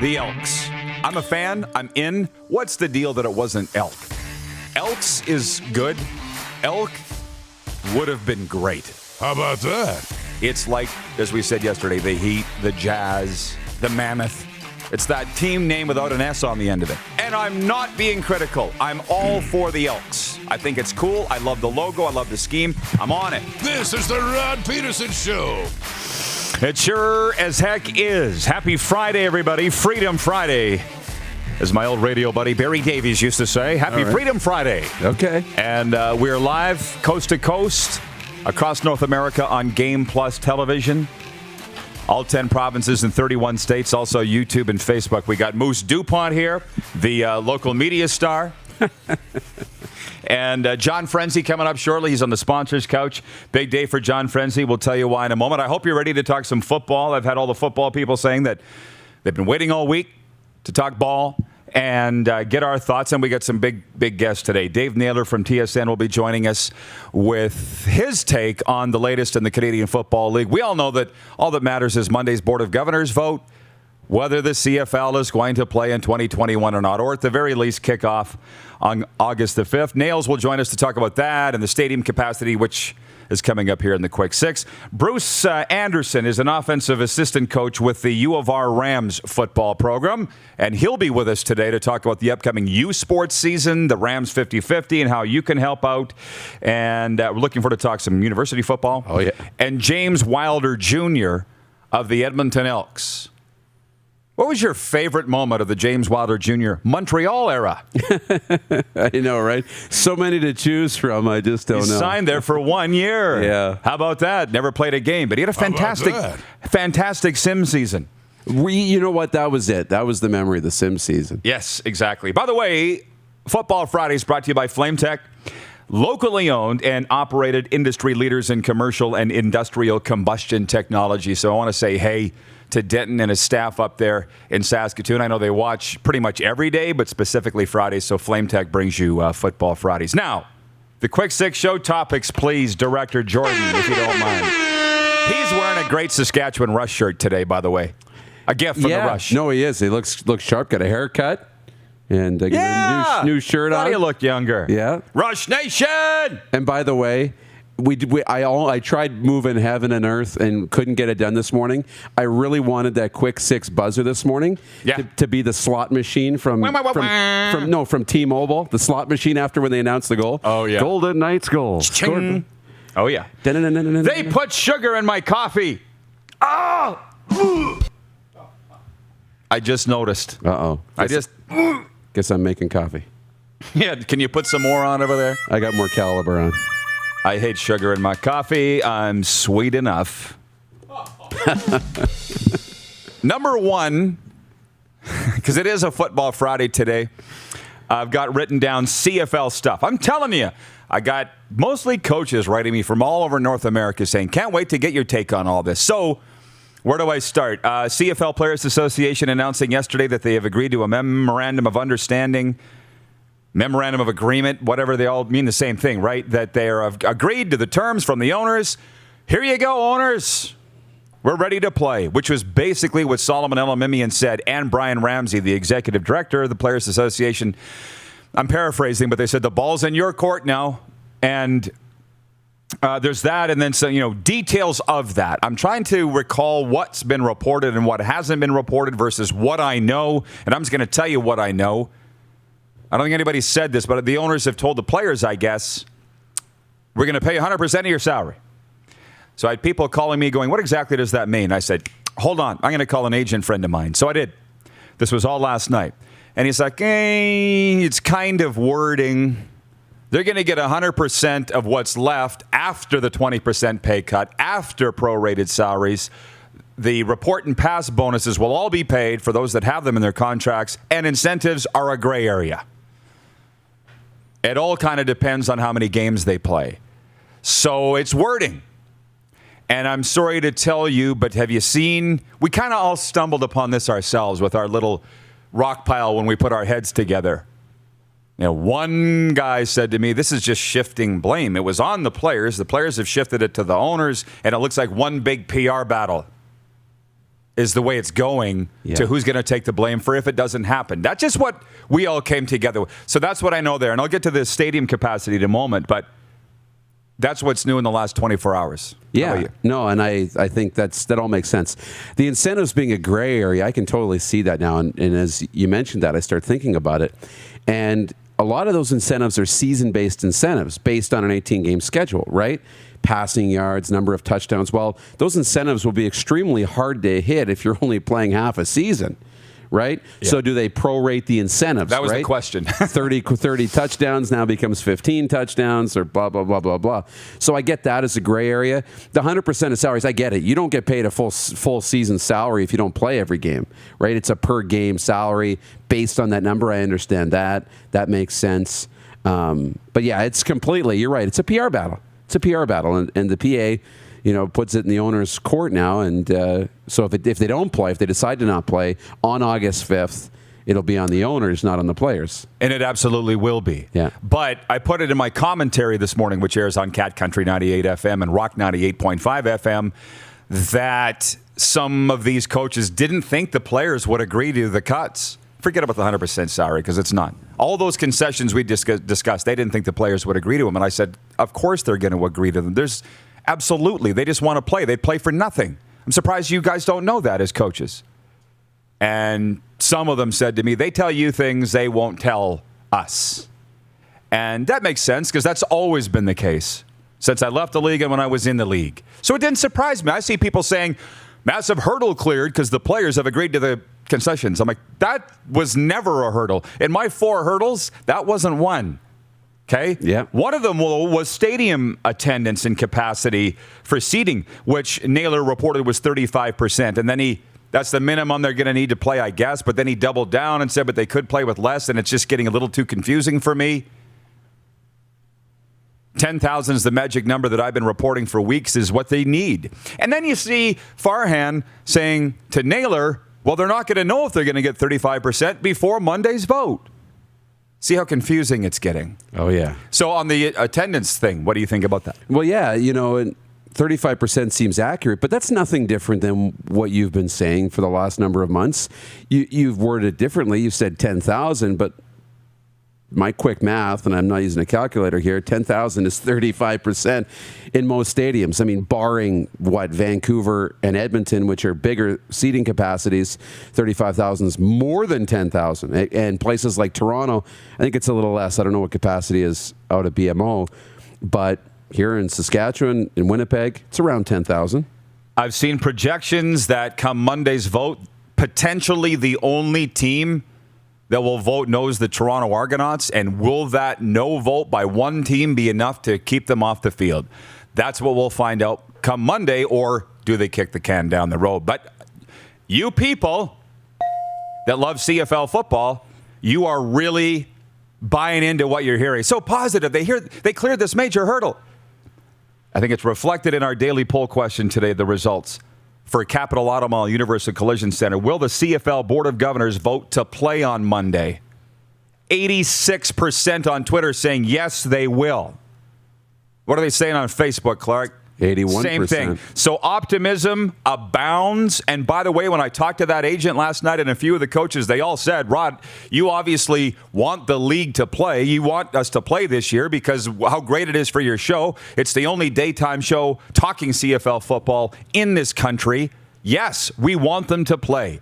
The Elks. I'm a fan. I'm in. What's the deal that it wasn't Elk? Elks is good. Elk would have been great. How about that? It's like, as we said yesterday, the Heat, the Jazz, the Mammoth. It's that team name without an S on the end of it. And I'm not being critical. I'm all for the Elks. I think it's cool. I love the logo. I love the scheme. I'm on it. This is the Rod Pedersen Show. It sure as heck is. Happy Friday, everybody. Freedom Friday, as my old radio buddy Barry Davies used to say. Happy Freedom Friday. Okay. And we're live coast to coast across North America on Game Plus television. All 10 provinces and 31 states. Also YouTube and Facebook. We got Moose Dupont here, the local media star. And John Frenzy coming up shortly. He's on the sponsors couch. Big day for John Frenzy. We'll tell you why in a moment. I hope you're ready to talk some football. I've had all the football people saying that they've been waiting all week to talk ball and get our thoughts. And we got some big guests today. Dave Naylor from TSN will be joining us with his take on the latest in the Canadian Football League. We all know that all that matters is Monday's Board of Governors vote, whether the CFL is going to play in 2021 or not, or at the very least kick off on August the 5th. Nails will join us to talk about that and the stadium capacity, which is coming up here in the Quick Six. Bruce Anderson is an offensive assistant coach with the U of R Rams football program, and he'll be with us today to talk about the upcoming U Sports season, the Rams 50-50, and how you can help out. And we're looking forward to talk some university football. Oh, yeah. And James Wilder Jr. of the Edmonton Elks. What was your favorite moment of the James Wilder Jr. Montreal era? I know, right? So many to choose from. I just don't know. He signed there for 1 year. Yeah. How about that? Never played a game, but he had a fantastic sim season. You know what? That was it. That was the memory of the sim season. Yes, exactly. By the way, Football Friday is brought to you by Flame Tech. Locally owned and operated industry leaders in commercial and industrial combustion technology. So I want to say, hey, to Denton and his staff up there in Saskatoon. I know they watch pretty much every day, but specifically Fridays, so Flame Tech brings you Football Fridays. Now, the Quick Six show topics, please, Director Jordan, if you don't mind. He's wearing a great Saskatchewan Rush shirt today, by the way. A gift from the Rush. No, he is. He looks sharp, got a haircut, and got a new shirt on. Thought he looked younger. Yeah. Rush Nation! And by the way, I tried moving heaven and earth and couldn't get it done this morning. I really wanted that Quick Six buzzer this morning to be the slot machine from T-Mobile, the slot machine after when they announced the goal. Oh, yeah. Golden Knights goal. Oh, yeah. They put sugar in my coffee. Oh! I just noticed. Uh-oh. Guess I'm making coffee. Yeah, can you put some more on over there? I got more caliber on. I hate sugar in my coffee. I'm sweet enough. Number one, because it is a Football Friday today, I've got written down CFL stuff. I'm telling you, I got mostly coaches writing me from all over North America saying, can't wait to get your take on all this. So where do I start? CFL Players Association announcing yesterday that they have agreed to a memorandum of understanding, memorandum of agreement, whatever, they all mean the same thing, right? That they are agreed to the terms from the owners. Here you go, owners. We're ready to play, which was basically what Solomon Elamimian said, and Brian Ramsey, the executive director of the Players Association. I'm paraphrasing, but they said the ball's in your court now, and there's that, and then some, details of that. I'm trying to recall what's been reported and what hasn't been reported versus what I know, and I'm just going to tell you what I know. I don't think anybody said this, but the owners have told the players, I guess, we're going to pay 100% of your salary. So I had people calling me going, what exactly does that mean? I said, hold on, I'm going to call an agent friend of mine. So I did. This was all last night. And he's like, it's kind of wording. They're going to get 100% of what's left after the 20% pay cut, after prorated salaries. The report and pass bonuses will all be paid for those that have them in their contracts, and incentives are a gray area. It all kind of depends on how many games they play. So it's wording. And I'm sorry to tell you, but have you seen, we kind of all stumbled upon this ourselves with our little rock pile when we put our heads together. One guy said to me, this is just shifting blame. It was on the players. The players have shifted it to the owners, and it looks like one big PR battle. is the way it's going to who's going to take the blame for if it doesn't happen. That's just what we all came together with. So that's what I know there. And I'll get to the stadium capacity in a moment, but that's what's new in the last 24 hours. Yeah. No, and I think that all makes sense. The incentives being a gray area, I can totally see that now. And as you mentioned that, I start thinking about it. And a lot of those incentives are season-based incentives based on an 18-game schedule, right? Passing yards, number of touchdowns. Well, those incentives will be extremely hard to hit if you're only playing half a season, right? Yeah. So do they prorate the incentives? That was right? the question. 30 touchdowns now becomes 15 touchdowns or blah, blah, blah, blah, blah. So I get that as a gray area. The 100% of salaries, I get it. You don't get paid a full season salary if you don't play every game, right? It's a per game salary based on that number. I understand that. That makes sense. But yeah, it's completely, you're right. It's a PR battle. It's a PR battle, and the PA, puts it in the owner's court now. And so if they don't play, if they decide to not play on August 5th, it'll be on the owners, not on the players. And it absolutely will be. Yeah. But I put it in my commentary this morning, which airs on Cat Country 98 FM and Rock 98.5 FM, that some of these coaches didn't think the players would agree to the cuts. Forget about the 100% salary, because it's not. All those concessions we discussed, they didn't think the players would agree to them. And I said, of course they're going to agree to them. Absolutely. They just want to play. They play for nothing. I'm surprised you guys don't know that as coaches. And some of them said to me, they tell you things they won't tell us. And that makes sense, because that's always been the case since I left the league and when I was in the league. So it didn't surprise me. I see people saying, massive hurdle cleared because the players have agreed to the concessions. I'm like, that was never a hurdle. In my 4 hurdles, that wasn't one. Okay? Yeah. One of them was stadium attendance and capacity for seating, which Naylor reported was 35%. And then that's the minimum they're going to need to play, I guess. But then he doubled down and said, but they could play with less, and it's just getting a little too confusing for me. 10,000 is the magic number that I've been reporting for weeks is what they need. And then you see Farhan saying to Naylor, well, they're not going to know if they're going to get 35% before Monday's vote. See how confusing it's getting. Oh, yeah. So on the attendance thing, what do you think about that? Well, yeah, 35% seems accurate, but that's nothing different than what you've been saying for the last number of months. You've worded it differently. You said 10,000, but my quick math, and I'm not using a calculator here, 10,000 is 35% in most stadiums. I mean, barring Vancouver and Edmonton, which are bigger seating capacities, 35,000 is more than 10,000. And places like Toronto, I think it's a little less. I don't know what capacity is out of BMO, but here in Saskatchewan, in Winnipeg, it's around 10,000. I've seen projections that come Monday's vote, potentially the only team that will vote no is the Toronto Argonauts, and will that no vote by one team be enough to keep them off the field? That's what we'll find out come Monday, or do they kick the can down the road? But you people that love CFL football, you are really buying into what you're hearing. So positive. They cleared this major hurdle. I think it's reflected in our daily poll question today, the results. For Capital Auto Mall Universal Collision Center, will the CFL Board of Governors vote to play on Monday? 86% on Twitter saying yes, they will. What are they saying on Facebook, Clark? 81%. Same thing. So optimism abounds. And by the way, when I talked to that agent last night and a few of the coaches, they all said, Rod, you obviously want the league to play. You want us to play this year because how great it is for your show. It's the only daytime show talking CFL football in this country. Yes, we want them to play.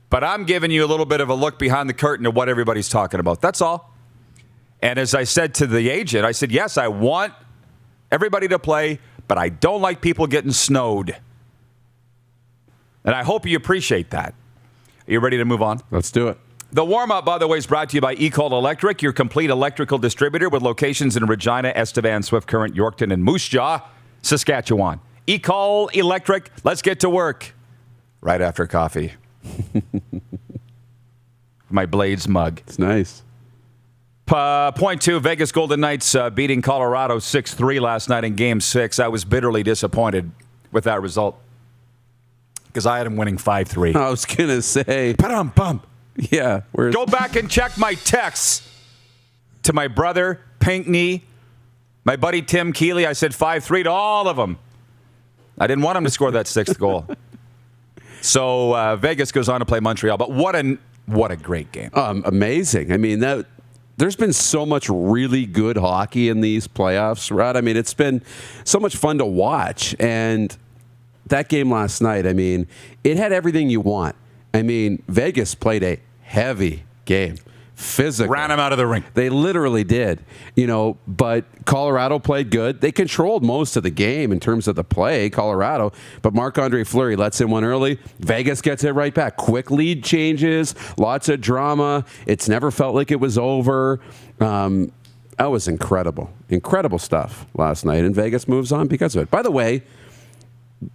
But I'm giving you a little bit of a look behind the curtain of what everybody's talking about. That's all. And as I said to the agent, I said, yes, I want everybody to play, but I don't like people getting snowed. And I hope you appreciate that. Are you ready to move on? Let's do it. The warm-up, by the way, is brought to you by eCall Electric, your complete electrical distributor with locations in Regina, Estevan, Swift Current, Yorkton, and Moose Jaw, Saskatchewan. eCall Electric, let's get to work. Right after coffee. My Blades mug. It's nice. Point 2, Vegas Golden Knights beating Colorado 6-3 last night in Game 6. I was bitterly disappointed with that result because I had them winning 5-3. I was going to say. Bump. Yeah. Go back and check my texts to my brother, Pinkney, my buddy Tim Keeley. I said 5-3 to all of them. I didn't want him to score that 6th goal. So Vegas goes on to play Montreal. But what a great game. Amazing. I mean, there's been so much really good hockey in these playoffs, Rod. I mean, it's been so much fun to watch. And that game last night, I mean, it had everything you want. I mean, Vegas played a heavy game. Physical. Ran them out of the rink. They literally did. But Colorado played good. They controlled most of the game in terms of the play, Colorado. But Marc-Andre Fleury lets in one early. Vegas gets it right back. Quick lead changes. Lots of drama. It's never felt like it was over. That was incredible. Incredible stuff last night. And Vegas moves on because of it. By the way,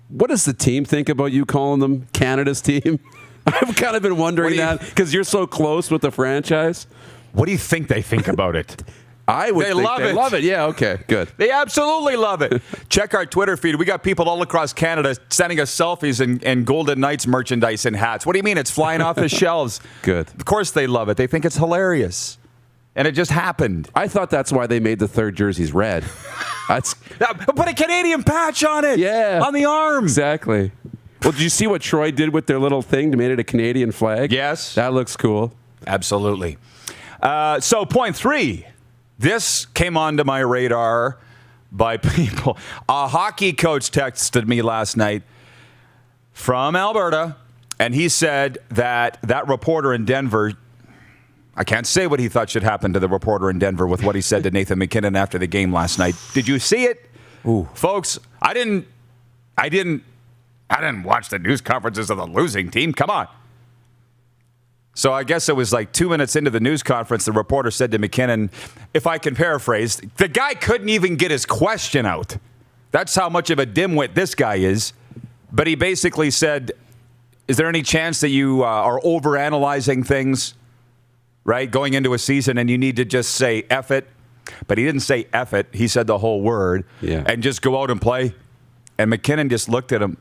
what does the team think about you calling them Canada's team? I've kind of been wondering that because you're so close with the franchise. What do you think they think about it? I would think they love it. Yeah, okay, good. They absolutely love it. Check our Twitter feed. We got people all across Canada sending us selfies and Golden Knights merchandise and hats. What do you mean? It's flying off the shelves. Good. Of course they love it. They think it's hilarious. And it just happened. I thought that's why they made the third jerseys red. Put a Canadian patch on it. Yeah. On the arm. Exactly. Well, did you see what Troy did with their little thing to make it a Canadian flag? Yes. That looks cool. Absolutely. So point 3. This came onto my radar by people. A hockey coach texted me last night from Alberta, and he said that reporter in Denver, I can't say what he thought should happen to the reporter in Denver with what he said to Nathan Mackinnon after the game last night. Did you see it? Ooh. Folks, I didn't watch the news conferences of the losing team. Come on. So I guess it was like 2 minutes into the news conference, the reporter said to Mackinnon, if I can paraphrase, the guy couldn't even get his question out. That's how much of a dimwit this guy is. But he basically said, is there any chance that you are overanalyzing things, right, going into a season and you need to just say F it? But he didn't say F it. He said the whole word and just go out and play. And Mackinnon just looked at him.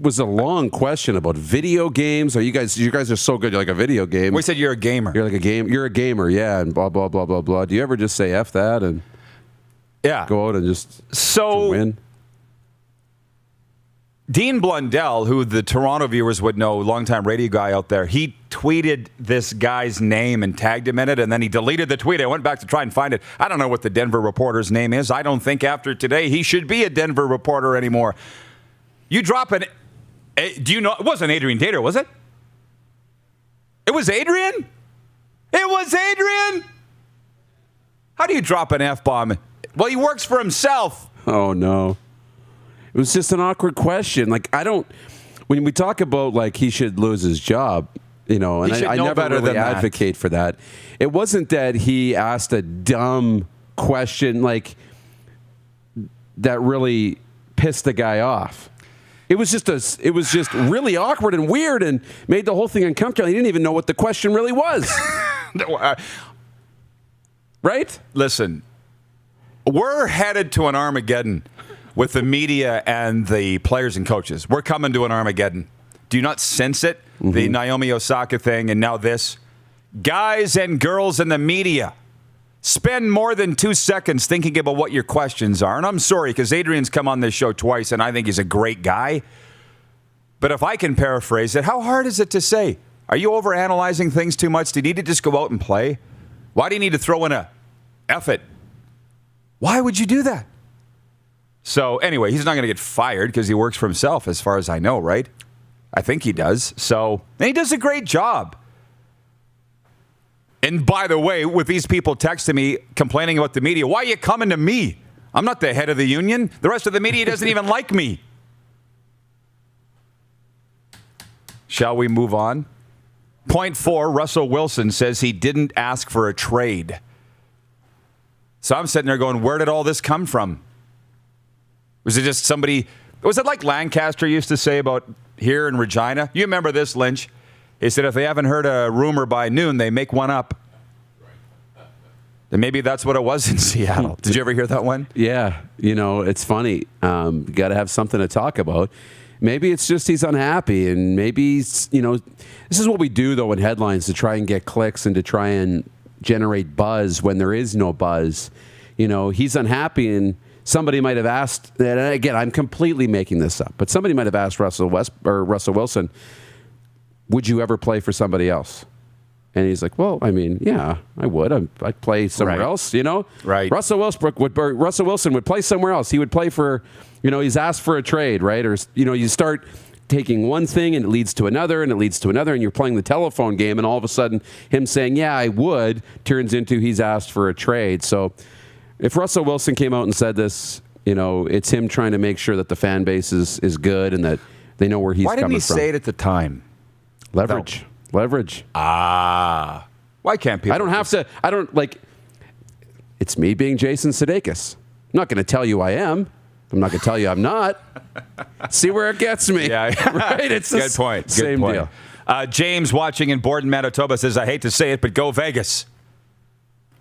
Was a long question about video games. You guys are so good. You're like a video game. We said you're a gamer. You're like a game. You're a gamer, yeah, and blah blah blah blah blah. Do you ever just say F that and go out and just win? Dean Blundell, who the Toronto viewers would know, longtime radio guy out there, he tweeted this guy's name and tagged him in it, and then he deleted the tweet. I went back to try and find it. I don't know what the Denver reporter's name is. I don't think after today he should be a Denver reporter anymore. You drop do you know, it wasn't Adrian Tater, was it? It was Adrian? It was Adrian? How do you drop an F-bomb? Well, he works for himself. Oh, no. It was just an awkward question. Like, when we talk about, like, he should lose his job, and I never really advocate for that. It wasn't that he asked a dumb question, like, that really pissed the guy off. It was just really awkward and weird and made the whole thing uncomfortable. He didn't even know what the question really was. Right? Listen, we're headed to an Armageddon with the media and the players and coaches. We're coming to an Armageddon. Do you not sense it? Mm-hmm. The Naomi Osaka thing and now this. Guys and girls in the media, spend more than 2 seconds thinking about what your questions are. And I'm sorry, because Adrian's come on this show twice, and I think he's a great guy. But if I can paraphrase it, how hard is it to say? Are you overanalyzing things too much? Do you need to just go out and play? Why do you need to throw in a F it? Why would you do that? So anyway, he's not going to get fired because he works for himself, as far as I know, right? I think he does. And he does a great job. And by the way, with these people texting me, complaining about the media, why are you coming to me? I'm not the head of the union. The rest of the media doesn't even like me. Shall we move on? Point 4, Russel Wilson says he didn't ask for a trade. So I'm sitting there going, where did all this come from? Was it just somebody, was it like Lancaster used to say about here in Regina? You remember this, Lynch? He said if they haven't heard a rumor by noon, they make one up. And maybe that's what it was in Seattle. Did you ever hear that one? Yeah. It's funny. You got to have something to talk about. Maybe it's just he's unhappy, and maybe he's, this is what we do, though, in headlines to try and get clicks and to try and generate buzz when there is no buzz. He's unhappy, and somebody might have asked, and again, I'm completely making this up, but somebody might have asked Russell Wilson, would you ever play for somebody else? And he's like, well, I mean, yeah, I would. I'd play somewhere else, you know? Right. Russell Wilson would play somewhere else. He would play for, you know, he's asked for a trade, right? Or, you know, you start taking one thing and it leads to another and it leads to another, and you're playing the telephone game, and all of a sudden him saying, yeah, I would, turns into he's asked for a trade. So if Russell Wilson came out and said this, you know, it's him trying to make sure that the fan base is good and that they know where he's coming from. Why didn't he say it at the time? Leverage. No. Leverage. Why can't people? It's me being Jason Sudeikis. I'm not going to tell you I am. I'm not going to tell you I'm not. See where it gets me. Yeah. Right? It's Good point. Same deal. James, watching in Borden, Manitoba, says, I hate to say it, but go Vegas.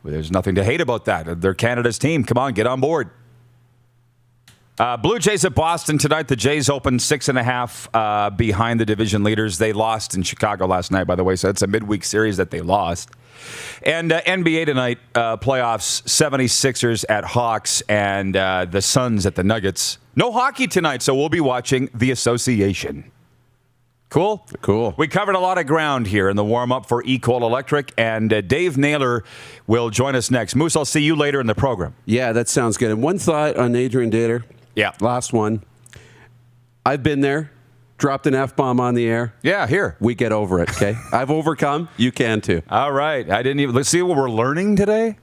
Well, there's nothing to hate about that. They're Canada's team. Come on, get on board. Blue Jays at Boston tonight. The Jays opened 6.5 behind the division leaders. They lost in Chicago last night, by the way, so it's a midweek series that they lost. And NBA tonight, playoffs, 76ers at Hawks and the Suns at the Nuggets. No hockey tonight, so we'll be watching the association. Cool? Cool. We covered a lot of ground here in the warm-up for Ecol Electric, and Dave Naylor will join us next. Moose, I'll see you later in the program. Yeah, that sounds good. And one thought on Adrian Dater. Yeah. Last one. I've been there. Dropped an F-bomb on the air. Yeah, here. We get over it, okay? I've overcome. You can too. All right. Let's see what we're learning today.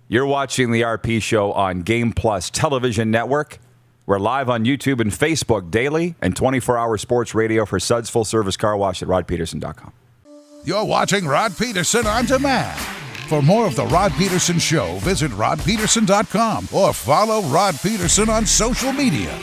You're watching the RP Show on Game Plus Television Network. We're live on YouTube and Facebook daily, and 24-hour sports radio for Suds Full Service Car Wash at rodpedersen.com. You're watching Rod Pedersen on demand. For more of the Rod Pedersen Show, visit rodpedersen.com or follow Rod Pedersen on social media.